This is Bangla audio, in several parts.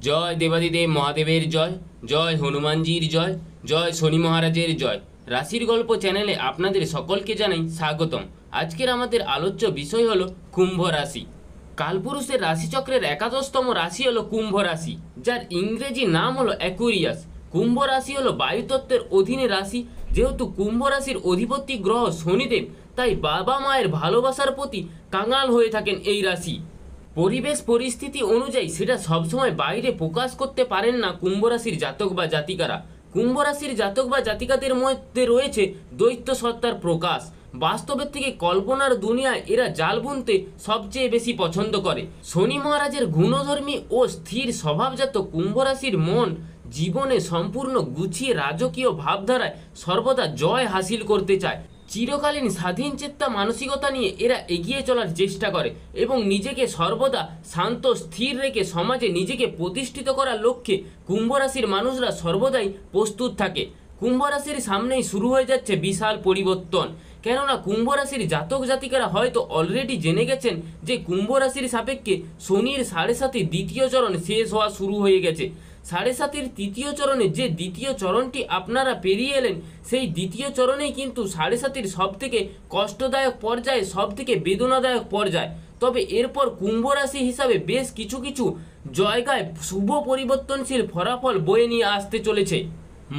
জয় দেবাদিদেব মহাদেবের জয়, জয় হনুমানজির জয়, জয় শনি মহারাজের জয়। রাশির গল্প চ্যানেলে আপনাদের সকলকে জানাই স্বাগতম। আজকের আমাদের আলোচ্য বিষয় হলো কুম্ভ রাশি। কালপুরুষের রাশিচক্রের একাদশতম রাশি হলো কুম্ভ রাশি, যার ইংরেজি নাম হলো অ্যাকুরিয়াস। কুম্ভ রাশি হলো বায়ুতত্ত্বের অধীনে রাশি। যেহেতু কুম্ভ রাশির অধিপতি গ্রহ শনিদেব, তাই বাবা মায়ের ভালোবাসার প্রতি কাঙাল হয়ে থাকেন এই রাশি। পরিবেশ পরিস্থিতি অনুযায়ী সেটা সবসময় বাইরে প্রকাশ করতে পারেন না কুম্ভ রাশির জাতক বা জাতিকারা। কুম্ভ রাশির জাতক বা জাতিকাদের মধ্যে রয়েছে দৈত্য সত্তার প্রকাশ। বাস্তবের থেকে কল্পনার দুনিয়ায় এরা জাল বুনতে সবচেয়ে বেশি পছন্দ করে। শনি মহারাজের গুণধর্মী ও স্থির স্বভাবজাত কুম্ভ রাশির মন জীবনে সম্পূর্ণ গুছিয়ে রাজকীয় ভাবধারায় সর্বদা জয় হাসিল করতে চায়। চিরকালীন স্বাধীন চেত্তা মানসিকতা নিয়ে এরা এগিয়ে চলার চেষ্টা করে এবং নিজেকে সর্বদা শান্ত স্থির রেখে সমাজে নিজেকে প্রতিষ্ঠিত করার লক্ষ্যে কুম্ভ রাশির মানুষরা সর্বদাই প্রস্তুত থাকে। কুম্ভ রাশির সামনেই শুরু হয়ে যাচ্ছে বিশাল পরিবর্তন। কেননা কুম্ভ রাশির জাতক জাতিকারা হয়তো অলরেডি জেনে গেছেন যে কুম্ভ রাশির সাপেক্ষে শনির 7.5 দ্বিতীয় চরণ শেষ হওয়া শুরু হয়ে গেছে। 7.5 তৃতীয় চরণে যে দ্বিতীয় চরণটি আপনারা পেরিয়ে এলেন, সেই দ্বিতীয় চরণেই কিন্তু 7.5 সব থেকে কষ্টদায়ক পর্যায়ে, সব থেকে বেদনাদায়ক পর্যায়। তবে এরপর কুম্ভ রাশি হিসাবে বেশ কিছু কিছু জায়গায় শুভ পরিবর্তনশীল ফলাফল বয়ে নিয়ে আসতে চলেছে।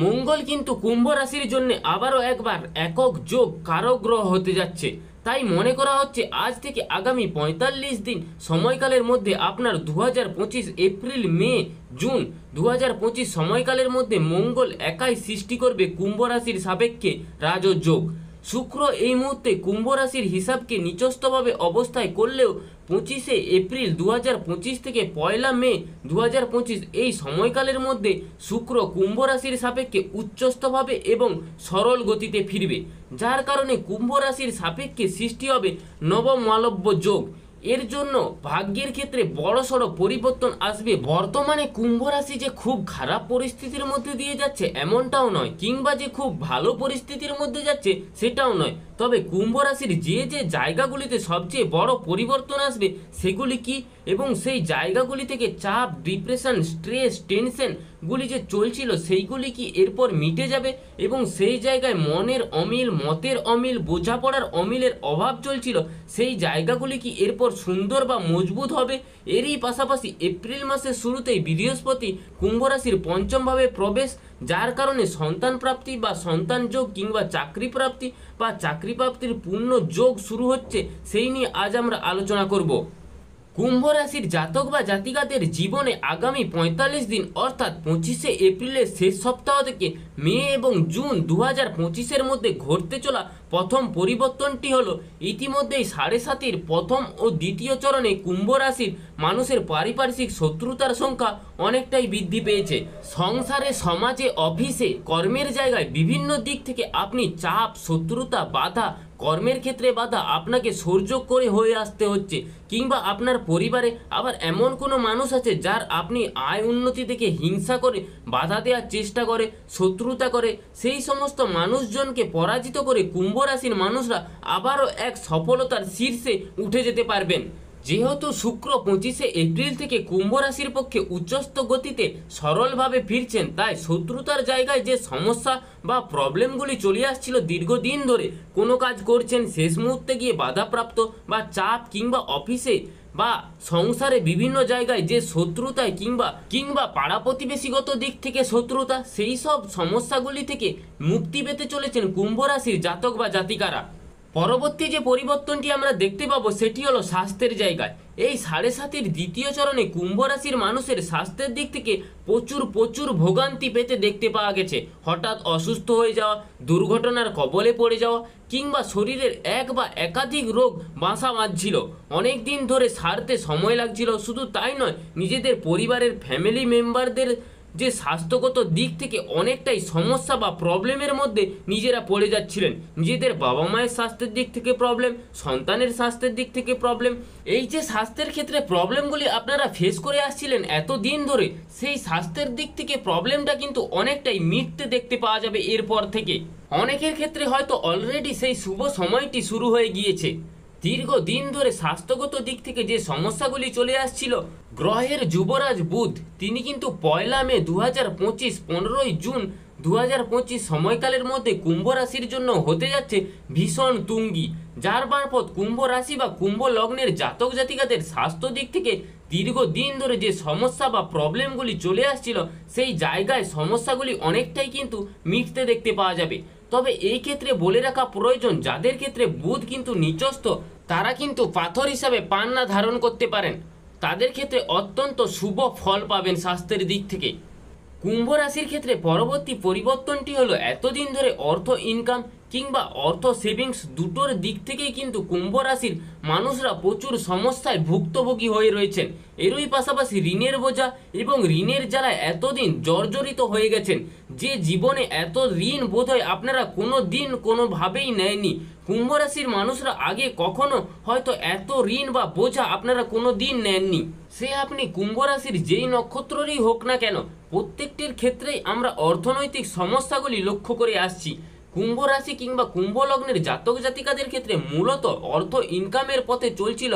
মঙ্গল কিন্তু কুম্ভ রাশির জন্য আবারও একবার একক যোগ কারক গ্রহ হতে যাচ্ছে। তাই মনে করা হচ্ছে আজ থেকে আগামী 45 দিন সময়কালের মধ্যে আপনার 2025 এপ্রিল মে জুন 2025 সময়কালের মধ্যে মঙ্গল একাই সৃষ্টি করবে কুম্ভ রাশির সাপেক্ষে রাজযোগ। শুক্র এই মুহূর্তে কুম্ভ রাশির হিসাবকে নিচস্থভাবে অবস্থায় করলেও 25 এপ্রিল 2025 থেকে 1 মে 2025 এই সময়কালের মধ্যে শুক্র কুম্ভ রাশির সাপেক্ষে উচ্চস্থভাবে এবং সরল গতিতে ফিরবে, যার কারণে কুম্ভ রাশির সাপেক্ষে সৃষ্টি হবে নবম মালব্য যোগ। এর জন্য ভাগ্যের ক্ষেত্রে বড়সড় পরিবর্তন আসবে। বর্তমানে কুম্ভ রাশি যে খুব খারাপ পরিস্থিতির মধ্যে দিয়ে যাচ্ছে এমনটাও নয়, কিংবা যে খুব ভালো পরিস্থিতির মধ্যে যাচ্ছে সেটাও নয়। তবে কুম্ভ রাশির যে যে জায়গাগুলিতে সবচেয়ে বড় পরিবর্তন আসবে সেগুলি কি, এবং সেই জায়গাগুলি থেকে চাপ, ডিপ্রেশন, স্ট্রেস, টেনশনগুলি যে চলছিল সেইগুলি কি এরপর মিটে যাবে, এবং সেই জায়গায় মনের অমিল, মতের অমিল, বোঝাপড়ার অমিলের অভাব চলছিল সেই জায়গাগুলি কি এরপর সুন্দর বা মজবুত হবে। এরই পাশাপাশি এপ্রিল মাসের শুরুতেই বৃহস্পতি কুম্ভ রাশির পঞ্চম ভাবে প্রবেশ, যার কারণে সন্তান প্রাপ্তি বা সন্তান যোগ কিংবা চাকরি প্রাপ্তি বা চাকরি প্রাপ্তির পূর্ণ যোগ শুরু হচ্ছে, সেই নিয়ে আজ আমরা আলোচনা করব। কুম্ভ রাশির জাতক বা জাতিকাদের জীবনে আগামী 45 দিন অর্থাৎ 25 এপ্রিলের শেষ সপ্তাহ থেকে মে এবং জুন 2025 মধ্যে ঘটতে চলা প্রথম পরিবর্তনটি হলো ইতিমধ্যেই 7.5 প্রথম ও দ্বিতীয় চরণে কুম্ভ রাশির মানুষের পারিপার্শ্বিক শত্রুতার সংখ্যা অনেকটাই বৃদ্ধি পেয়েছে। সংসারে, সমাজে, অফিসে, কর্মের জায়গায় বিভিন্ন দিক থেকে আপনি চাপ, শত্রুতা, বাধা, কর্মের ক্ষেত্রে বাধা আপনাকে সহ্য করে হয়ে আসতে হচ্ছে, কিংবা আপনার পরিবারে আবার এমন কোনো মানুষ আছে যার আপনি আয় উন্নতি থেকে হিংসা করে, বাধা দেওয়ার চেষ্টা করে, শত্রুতা করে। সেই সমস্ত মানুষজনকে পরাজিত করে কুম্ভ রাশির মানুষরা আবারও এক সফলতার শীর্ষে উঠে যেতে পারবেন। যেহেতু শুক্র 25 এপ্রিল থেকে কুম্ভ রাশির পক্ষে উচ্চস্থ গতিতে সরলভাবে ফিরছেন, তাই শত্রুতার জায়গায় যে সমস্যা বা প্রবলেমগুলি চলে আসছিল দীর্ঘদিন ধরে, কোনো কাজ করছেন শেষ মুহূর্তে গিয়ে বাধাপ্রাপ্ত বা চাপ, কিংবা অফিসে বা সংসারে বিভিন্ন জায়গায় যে শত্রুতায় কিংবা পাড়া প্রতিবেশীগত দিক থেকে শত্রুতা, সেই সব সমস্যাগুলি থেকে মুক্তি পেতে চলেছেন কুম্ভ রাশির জাতক বা জাতিকারা। পরবর্তী যে পরিবর্তনটি আমরা দেখতে পাবো সেটি হলো স্বাস্থ্যের জায়গায়। এই 7.5 দ্বিতীয় চরণে কুম্ভ রাশির মানুষের স্বাস্থ্যের দিক থেকে প্রচুর ভোগান্তি পেতে দেখতে পাওয়া গেছে। হঠাৎ অসুস্থ হয়ে যাওয়া, দুর্ঘটনার কবলে পড়ে যাওয়া, কিংবা শরীরের এক বা একাধিক রোগ বাসা বাঁধছিল, অনেক দিন ধরে সারতে সময় লাগছিল। শুধু তাই নয়, নিজেদের পরিবারের ফ্যামিলি মেম্বারদের যে স্বাস্থ্যগত দিক থেকে অনেকটাই সমস্যা বা প্রবলেমের মধ্যে নিজেরা পড়ে যাচ্ছিলেন। নিজেদের বাবা মায়ের স্বাস্থ্যের দিক থেকে প্রবলেম, সন্তানের স্বাস্থ্যের দিক থেকে প্রবলেম, এই যে স্বাস্থ্যের ক্ষেত্রে প্রবলেমগুলি আপনারা ফেস করে আসছিলেন এতদিন ধরে, সেই স্বাস্থ্যের দিক থেকে প্রবলেমটা কিন্তু অনেকটাই মিটতে দেখতে পাওয়া যাবে এরপর থেকে। অনেকের ক্ষেত্রে হয়তো অলরেডি সেই শুভ সময়টি শুরু হয়ে গিয়েছে। দীর্ঘদিন ধরে স্বাস্থ্যগত দিক থেকে যে সমস্যাগুলি চলে আসছিল, গ্রহের যুবরাজ বুধ তিনি কিন্তু 1 মে 2025 15 জুন 2025 সময়কালের মধ্যে কুম্ভ রাশির জন্য হতে যাচ্ছে ভীষণ তুঙ্গি, যার মারফত কুম্ভ রাশি বা কুম্ভ লগ্নের জাতক জাতিকাদের স্বাস্থ্য দিক থেকে দীর্ঘদিন ধরে যে সমস্যা বা প্রবলেমগুলি চলে আসছিল, সেই জায়গায় সমস্যাগুলি অনেকটাই কিন্তু মিটতে দেখতে পাওয়া যাবে। তবে এই ক্ষেত্রে বলে রাখা প্রয়োজন, যাদের ক্ষেত্রে বুধ কিন্তু নিচস্থ, তারা কিন্তু পাথর হিসাবে পান্না ধারণ করতে পারেন, তাদের ক্ষেত্রে অত্যন্ত শুভ ফল পাবেন স্বাস্থ্যের দিক থেকে। কুম্ভ রাশির ক্ষেত্রে পরবর্তী পরিবর্তনটি হলো, এতদিন ধরে অর্থ ইনকাম কিংবা অর্থ সেভিংস দুটোর দিক থেকেই কিন্তু কুম্ভ রাশির মানুষরা প্রচুর সমস্যায় ভুক্তভোগী হয়ে রয়েছেন। এরই পাশাপাশি ঋণের বোঝা এবং ঋণের জ্বালায় এতদিন জর্জরিত হয়ে গেছেন, যে জীবনে এত ঋণ বোধহয় আপনারা কোনো দিন কোনোভাবেই নেয়নি। কুম্ভ রাশির মানুষরা আগে কখনো হয়তো এত ঋণ বা বোঝা আপনারা কোনো দিন নেননি। সে আপনি কুম্ভ রাশির যেই নক্ষত্রেরই হোক না কেন, প্রত্যেকটির ক্ষেত্রেই আমরা অর্থনৈতিক সমস্যাগুলি লক্ষ্য করে আসছি। কুম্ভ রাশি কিংবা কুম্ভ লগ্নের জাতক জাতিকাদের ক্ষেত্রে মূলত অর্থ ইনকামের পথে চলছিল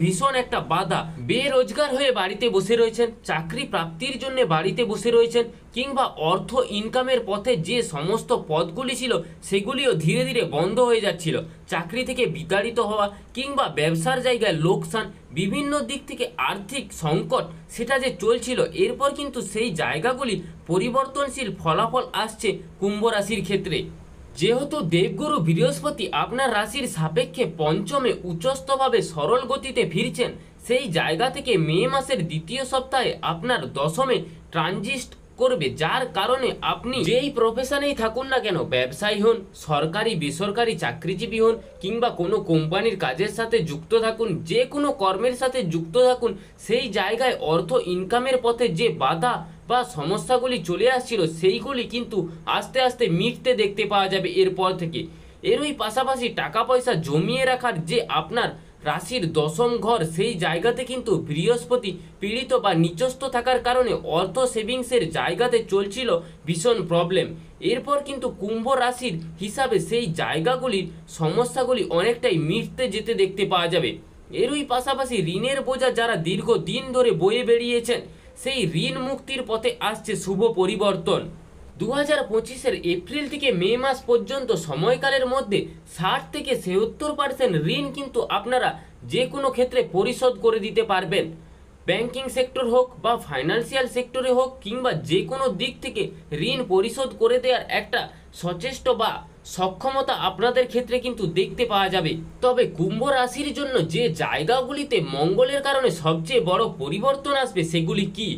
ভীষণ একটা বাধা। বেরোজগার হয়ে বাড়িতে বসে রয়েছেন, চাকরি প্রাপ্তির জন্য বাড়িতে বসে রয়েছেন, কিংবা অর্থ ইনকামের পথে যে সমস্ত পথগুলি ছিল সেগুলিও ধীরে ধীরে বন্ধ হয়ে যাচ্ছিল। চাকরি থেকে বিতাড়িত হওয়া কিংবা ব্যবসার জায়গায় লোকসান, বিভিন্ন দিক থেকে আর্থিক সংকট সেটা যে চলছিল, এরপর কিন্তু সেই জায়গাগুলি পরিবর্তনশীল ফলাফল আসছে কুম্ভ রাশির ক্ষেত্রে। যেহেতু দেবগুরু বৃহস্পতি আপনার রাশির সাপেক্ষে পঞ্চমে উচ্চস্থভাবে সরল গতিতে ফিরছেন, সেই জায়গা থেকে মে মাসের দ্বিতীয় সপ্তাহে আপনার দশমে ট্রানজিট করবে, যার কারণে আপনি যেই প্রফেশনেই থাকুন না কেন, ব্যবসায়ী হন, সরকারি বেসরকারি চাকরিজীবী হন, কিংবা কোনো কোম্পানির কাজের সাথে যুক্ত থাকুন, যে কোনো কর্মের সাথে যুক্ত থাকুন, সেই জায়গায় অর্থ ইনকামের পথে যে বাধা বা সমস্যাগুলি চলে আসছিল, সেইগুলি কিন্তু আস্তে আস্তে মিটতে দেখতে পাওয়া যাবে এরপর থেকে। এরই পাশাপাশি টাকা পয়সা জমিয়ে রাখার যে আপনার রাশির দশম ঘর, সেই জায়গাতে কিন্তু বৃহস্পতি পীড়িত বা নিচস্থ থাকার কারণে অর্থ সেভিংসের জায়গাতে চলছিল ভীষণ প্রবলেম। এরপর কিন্তু কুম্ভ রাশির হিসাবে সেই জায়গাগুলির সমস্যাগুলি অনেকটাই মিটতে যেতে দেখতে পাওয়া যাবে। এরই পাশাপাশি ঋণের বোঝা যারা দীর্ঘদিন ধরে বয়ে বেরিয়েছেন, সেই ঋণ মুক্তির পথে আসছে শুভ পরিবর্তন। 2025 এপ্রিল থেকে মে মাস পর্যন্ত সময়কালের মধ্যে 60 থেকে 70% ঋণ কিন্তু আপনারা যে কোনো ক্ষেত্রে পরিশোধ করে দিতে পারবেন। ব্যাংকিং সেক্টর হোক বা ফাইন্যান্সিয়াল সেক্টরে হোক, কিংবা যে কোনো দিক থেকে ঋণ পরিশোধ করে দেওয়ার একটা সচেষ্ট বা সক্ষমতা আপনাদের ক্ষেত্রে কিন্তু দেখতে পাওয়া যাবে। তবে কুম্ভ রাশির জন্য যে জায়গাগুলিতে মঙ্গলের কারণে সবচেয়ে বড় পরিবর্তন আসবে সেগুলি কি?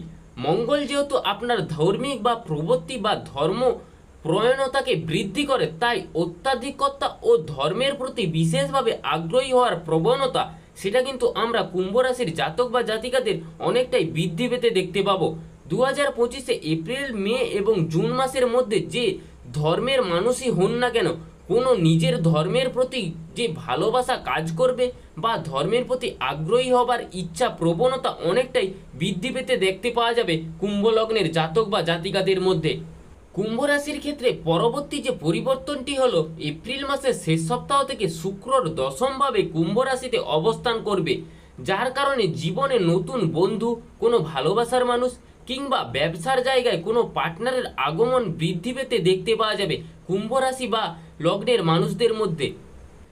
মঙ্গল যেহেতু আপনার ধর্মিক বা প্রবৃত্তি বা ধর্ম প্রয়ণতাকে বৃদ্ধি করে, তাই অত্যাধিকতা ও ধর্মের প্রতি বিশেষভাবে আগ্রহী হওয়ার প্রবণতা, সেটা কিন্তু আমরা কুম্ভ রাশির জাতক বা জাতিকাদের অনেকটাই বৃদ্ধি পেতে দেখতে পাবো। 2025 এপ্রিল, মে এবং জুন মাসের মধ্যে যে ধর্মের মানুষই হন না কেন, কোনো নিজের ধর্মের প্রতি যে ভালোবাসা কাজ করবে বা ধর্মের প্রতি আগ্রহী হবার ইচ্ছা প্রবণতা অনেকটাই বৃদ্ধি পেতে দেখতে পাওয়া যাবে কুম্ভ লগ্নের জাতক বা জাতিকাদের মধ্যে। কুম্ভ রাশির ক্ষেত্রে পরবর্তী যে পরিবর্তনটি হলো, এপ্রিল মাসের শেষ সপ্তাহ থেকে শুক্রর দশমভাবে কুম্ভ রাশিতে অবস্থান করবে, যার কারণে জীবনে নতুন বন্ধু, কোনো ভালোবাসার মানুষ কিংবা ব্যবসার জায়গায় কোনো পার্টনারের আগমন বৃদ্ধি পেতে দেখতে পাওয়া যাবে কুম্ভ রাশি বা লগ্নের মানুষদের মধ্যে।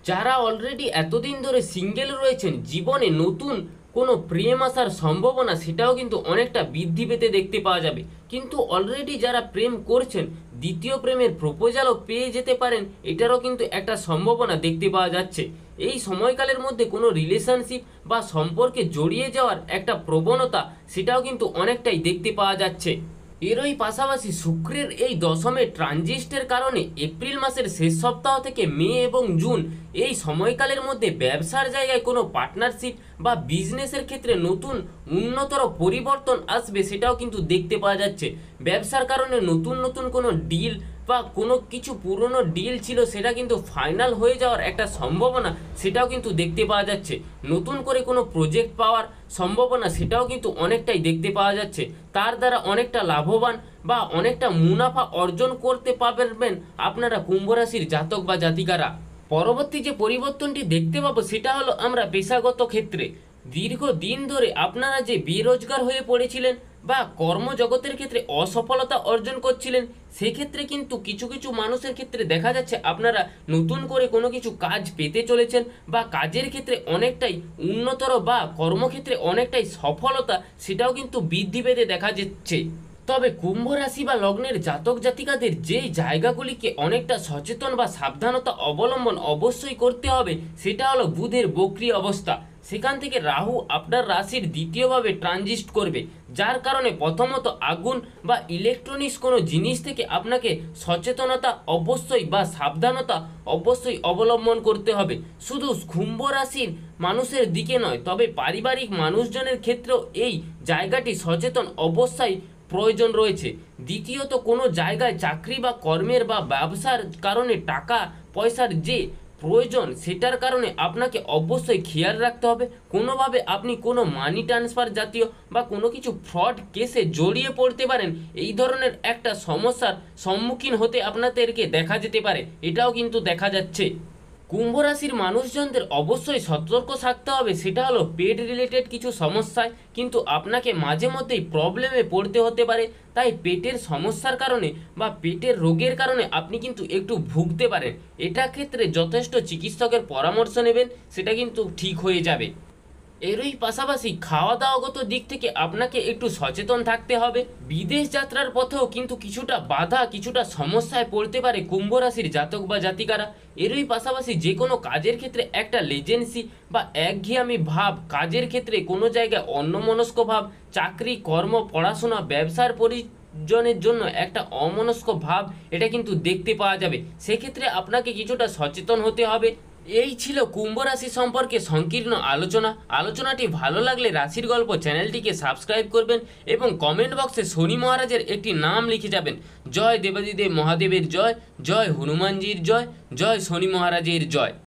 যারা অলরেডি এতদিন ধরে সিঙ্গেল রয়েছেন, জীবনে নতুন কোনো প্রেম আসার সম্ভাবনা সেটাও কিন্তু অনেকটা বৃদ্ধি পেতে দেখতে পাওয়া যাবে। কিন্তু অলরেডি যারা প্রেম করছেন, দ্বিতীয় প্রেমের প্রপোজালও পেয়ে যেতে পারেন, এটারও কিন্তু একটা সম্ভাবনা দেখতে পাওয়া যাচ্ছে। এই সময়কালের মধ্যে কোনো রিলেশনশিপ বা সম্পর্কে জড়িয়ে যাওয়ার একটা প্রবণতা সেটাও কিন্তু অনেকটাই দেখতে পাওয়া যাচ্ছে। এরই পাশাপাশি শুক্রের এই দশমে ট্রানজিস্টের কারণে এপ্রিল মাসের শেষ সপ্তাহ থেকে মে এবং জুন এই সময়কালের মধ্যে ব্যবসার জায়গায় কোনো পার্টনারশিপ বা বিজনেসের ক্ষেত্রে নতুন উন্নতর পরিবর্তন আসবে, সেটাও কিন্তু দেখতে পাওয়া যাচ্ছে। ব্যবসার কারণে নতুন কোনো ডিল বা কোনো কিছু পুরনো ডিল ছিল সেটা কিন্তু ফাইনাল হয়ে যাওয়ার একটা সম্ভাবনা সেটাও কিন্তু দেখতে পাওয়া যাচ্ছে। নতুন করে কোনো প্রজেক্ট পাওয়ার সম্ভাবনা সেটাও কিন্তু অনেকটাই দেখতে পাওয়া যাচ্ছে। তার দ্বারা অনেকটা লাভবান বা অনেকটা মুনাফা অর্জন করতে পারবেন আপনারা কুম্ভ রাশির জাতক বা জাতিকারা। পরবর্তী যে পরিবর্তনটি দেখতে পাবো সেটা হলো আমরা পেশাগত ক্ষেত্রে দীর্ঘদিন ধরে আপনারা যে বেরোজগার হয়ে পড়েছিলেন বা কর্মজগতের ক্ষেত্রে অসফলতা অর্জন করছিলেন, সেক্ষেত্রে কিন্তু কিছু কিছু মানুষের ক্ষেত্রে দেখা যাচ্ছে আপনারা নতুন করে কোনো কিছু কাজ পেতে চলেছেন বা কাজের ক্ষেত্রে অনেকটাই উন্নতর বা কর্মক্ষেত্রে অনেকটাই সফলতা সেটাও কিন্তু বৃদ্ধি পেতে দেখা যাচ্ছে। তবে কুম্ভ রাশি বা লগ্নের জাতক জাতিকাদের যেই জায়গাগুলিকে অনেকটা সচেতন বা সাবধানতা অবলম্বন অবশ্যই করতে হবে সেটা হলো বুধের বক্রী অবস্থা। সেখান থেকে রাহু আপনার রাশির দ্বিতীয়ভাবে ট্রানজিট করবে, যার কারণে প্রথমত আগুন বা ইলেকট্রনিক্স কোনো জিনিস থেকে আপনাকে সচেতনতা অবশ্যই বা সাবধানতা অবশ্যই অবলম্বন করতে হবে। শুধু কুম্ভ রাশির মানুষের দিকে নয়, তবে পারিবারিক মানুষজনের ক্ষেত্রেও এই জায়গাটি সচেতন অবশ্যই প্রয়োজন রয়েছে। দ্বিতীয়ত কোনো জায়গায় চাকরি বা কর্মের বা ব্যবসার কারণে টাকা পয়সার যে প্রয়োজন সেটার কারণে আপনাকে অবশ্যই খেয়াল রাখতে হবে কোনোভাবে আপনি কোনো মানি ট্রান্সফার জাতীয় বা কোনো কিছু ফ্রড কেসে জড়িয়ে পড়তে পারেন, এই ধরনের একটা সমস্যার সম্মুখীন হতে আপনাদেরকে দেখা যেতে পারে, এটাও কিন্তু দেখা যাচ্ছে। কুম্ভ রাশির মানুষজনদের অবশ্যই সতর্ক থাকতে হবে, সেটা হলো পেট রিলেটেড কিছু সমস্যায় কিন্তু আপনাকে মাঝে মধ্যেই প্রবলেমে পড়তে হতে পারে। তাই পেটের সমস্যার কারণে বা পেটের রোগের কারণে আপনি কিন্তু একটু ভুগতে পারেন, এটা ক্ষেত্রে যথেষ্ট চিকিৎসকের পরামর্শ নেবেন, সেটা কিন্তু ঠিক হয়ে যাবে। এরই পাশাপাশি খাওয়া দাওয়াগত দিক থেকে আপনাকে একটু সচেতন থাকতে হবে। বিদেশ যাত্রার পথেও কিন্তু কিছুটা বাধা কিছুটা সমস্যায় পড়তে পারে কুম্ভ রাশির জাতক বা জাতিকারা। এরই পাশাপাশি যে কোনো কাজের ক্ষেত্রে একটা লেজেন্সি বা একঘেয়েমি ভাব, কাজের ক্ষেত্রে কোনো জায়গায় অন্যমনস্ক ভাব, চাকরি কর্ম পড়াশোনা ব্যবসার জনের জন্য একটা অমনস্ক ভাব এটা কিন্তু দেখতে পাওয়া যাবে। সেক্ষেত্রে আপনাকে কিছুটা সচেতন হতে হবে। এই ছিল কুম্ভ রাশি সম্পর্কে সংকীর্ণ আলোচনাটি ভালো লাগলে রাশির গল্প চ্যানেলটিকে সাবস্ক্রাইব করবেন এবং কমেন্ট বক্সে শনি মহারাজের একটি নাম লিখে যাবেন। জয় দেবাদিদেব মহাদেবের জয়, জয় হনুমানজির জয়, জয় শনি মহারাজের জয়।